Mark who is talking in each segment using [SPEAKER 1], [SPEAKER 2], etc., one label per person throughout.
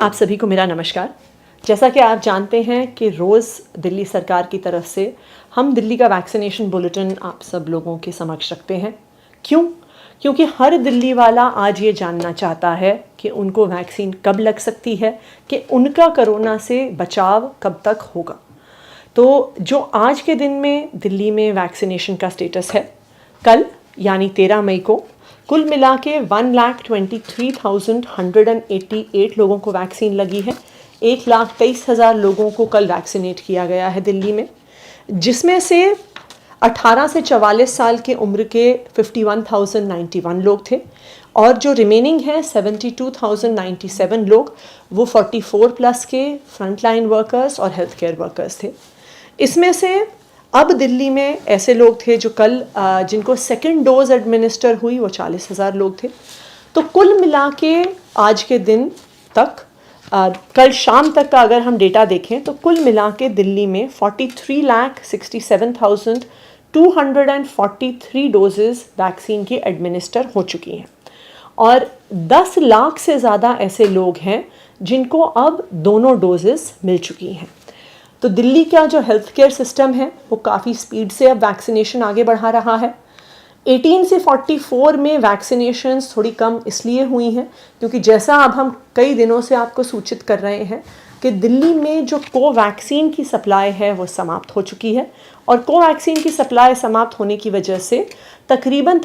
[SPEAKER 1] आप सभी को मेरा नमस्कार। जैसा कि आप जानते हैं कि रोज़ दिल्ली सरकार की तरफ से हम दिल्ली का वैक्सीनेशन बुलेटिन आप सब लोगों के समक्ष रखते हैं। क्यों? क्योंकि हर दिल्ली वाला आज ये जानना चाहता है कि उनको वैक्सीन कब लग सकती है, कि उनका कोरोना से बचाव कब तक होगा। तो जो आज के दिन में दिल्ली में वैक्सीनेशन का स्टेटस है, कल यानी 13 मई को कुल मिला के 1,23,188 लोगों को वैक्सीन लगी है। 1,23,000 लोगों को कल वैक्सीनेट किया गया है दिल्ली में, जिसमें से 18 से 44 साल के उम्र के 51,091 लोग थे और जो रिमेनिंग है 72,097 लोग वो 44 प्लस के फ्रंटलाइन वर्कर्स और हेल्थ केयर वर्कर्स थे। इसमें से अब दिल्ली में ऐसे लोग थे जो कल जिनको सेकेंड डोज एडमिनिस्टर हुई वो 40,000 लोग थे। तो कुल मिला के आज के दिन तक कल शाम तक का अगर हम डेटा देखें तो कुल मिला के दिल्ली में 43,67,243 डोजेज़ वैक्सीन की एडमिनिस्टर हो चुकी हैं और 10 लाख से ज़्यादा ऐसे लोग हैं जिनको अब दोनों डोजेज़ मिल चुकी हैं। तो दिल्ली का जो हेल्थ केयर सिस्टम है वो काफ़ी स्पीड से अब वैक्सीनेशन आगे बढ़ा रहा है। 18 से 44 में वैक्सीनेशंस थोड़ी कम इसलिए हुई हैं क्योंकि जैसा अब हम कई दिनों से आपको सूचित कर रहे हैं कि दिल्ली में जो कोवैक्सीन की सप्लाई है वो समाप्त हो चुकी है और कोवैक्सीन की सप्लाई समाप्त होने की वजह से तकरीबन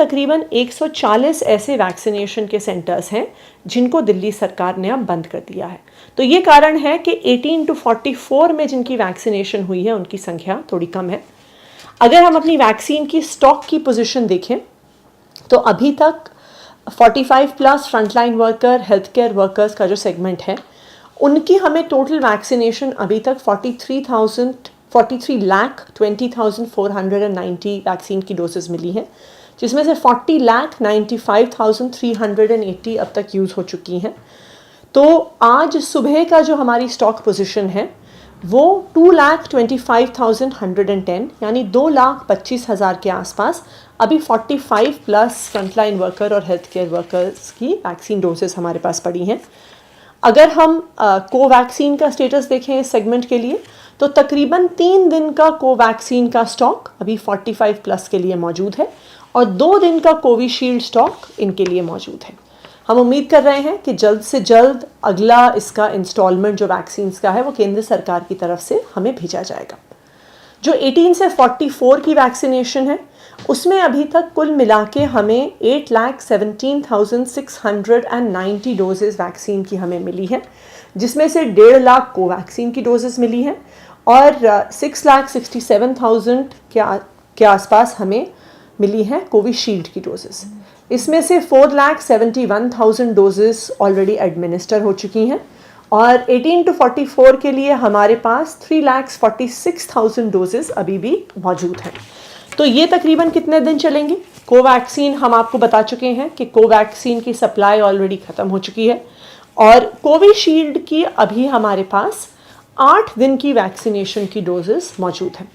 [SPEAKER 1] 140 ऐसे वैक्सीनेशन के सेंटर्स हैं जिनको दिल्ली सरकार ने अब बंद कर दिया है। तो ये कारण है कि 18 to 44 में जिनकी वैक्सीनेशन हुई है उनकी संख्या थोड़ी कम है। अगर हम अपनी वैक्सीन की स्टॉक की पोजीशन देखें तो अभी तक 45 plus frontline worker health care workers का जो सेगमेंट है उनकी हमें टोटल वैक्सीनेशन अभी तक 43,20,490 वैक्सीन की डोजेस मिली हैं, जिसमें से 40,95,380 अब तक यूज़ हो चुकी हैं। तो आज सुबह का जो हमारी स्टॉक पोजीशन है वो 2,25,110 यानी 2,25,000 के आसपास अभी 45 प्लस फ्रंटलाइन वर्कर और हेल्थ केयर वर्कर्स की वैक्सीन डोजेस हमारे पास पड़ी हैं। अगर हम कोवैक्सीन का स्टेटस देखें इस सेगमेंट के लिए तो तकरीबन 3 दिन का कोवैक्सीन का स्टॉक अभी 45 प्लस के लिए मौजूद है और 2 दिन का कोविशील्ड स्टॉक इनके लिए मौजूद है। हम उम्मीद कर रहे हैं कि जल्द से जल्द अगला इसका इंस्टॉलमेंट जो वैक्सीन्स का है वो केंद्र सरकार की तरफ से हमें भेजा जाएगा। जो 18 से 44 की वैक्सीनेशन है उसमें अभी तक कुल मिला के हमें 8,17,690 डोजेज़ वैक्सीन की हमें मिली है, जिसमें से 1.5 लाख कोवैक्सीन की डोजेज़ मिली हैं और 6,67,000 के आसपास हमें मिली हैं कोविशील्ड की डोजेज़। इसमें से 4,71,000 डोजेज़ ऑलरेडी एडमिनिस्टर हो चुकी हैं और 18 to 44 के लिए हमारे पास 3,46,000 डोजेज़ अभी भी मौजूद हैं। तो ये तकरीबन कितने दिन चलेंगी? कोवैक्सीन हम आपको बता चुके हैं कि कोवैक्सीन की सप्लाई ऑलरेडी ख़त्म हो चुकी है और कोविशील्ड की अभी हमारे पास 8 दिन की वैक्सीनेशन की डोजेज़ मौजूद हैं।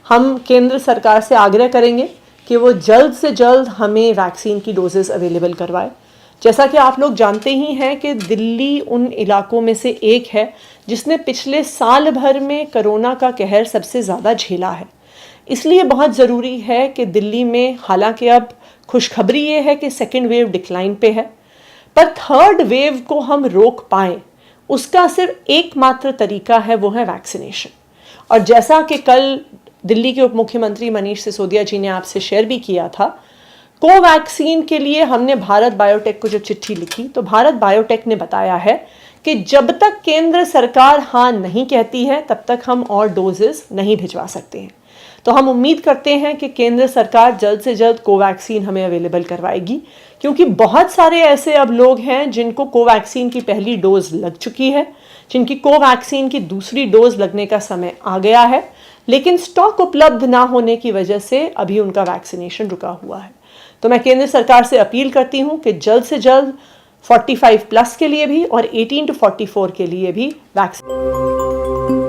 [SPEAKER 1] हम केंद्र सरकार से आग्रह करेंगे कि वो जल्द से जल्द हमें वैक्सीन की डोजेज़ अवेलेबल करवाए। जैसा कि आप लोग जानते ही हैं कि दिल्ली उन इलाकों में से एक है जिसने पिछले साल भर में कोरोना का कहर सबसे ज़्यादा झेला है। इसलिए बहुत ज़रूरी है कि दिल्ली में, हालांकि अब खुशखबरी ये है कि सेकेंड वेव डिक्लाइन पे है, पर थर्ड वेव को हम रोक पाएँ उसका सिर्फ एकमात्र तरीका है, वो है वैक्सीनेशन। और जैसा कि कल दिल्ली के उप मुख्यमंत्री मनीष सिसोदिया जी ने आपसे शेयर भी किया था, कोवैक्सीन के लिए हमने भारत बायोटेक को जो चिट्ठी लिखी तो भारत बायोटेक ने बताया है कि जब तक केंद्र सरकार हाँ नहीं कहती है तब तक हम और डोजेस नहीं भिजवा सकते हैं। तो हम उम्मीद करते हैं कि केंद्र सरकार जल्द से जल्द कोवैक्सीन हमें अवेलेबल करवाएगी, क्योंकि बहुत सारे ऐसे अब लोग हैं जिनको कोवैक्सीन की पहली डोज लग चुकी है, जिनकी कोवैक्सीन की दूसरी डोज लगने का समय आ गया है, लेकिन स्टॉक उपलब्ध ना होने की वजह से अभी उनका वैक्सीनेशन रुका हुआ है। तो मैं केंद्र सरकार से अपील करती हूँ कि जल्द से जल्द 45 प्लस के लिए भी और 18 to 44 के लिए भी वैक्सीन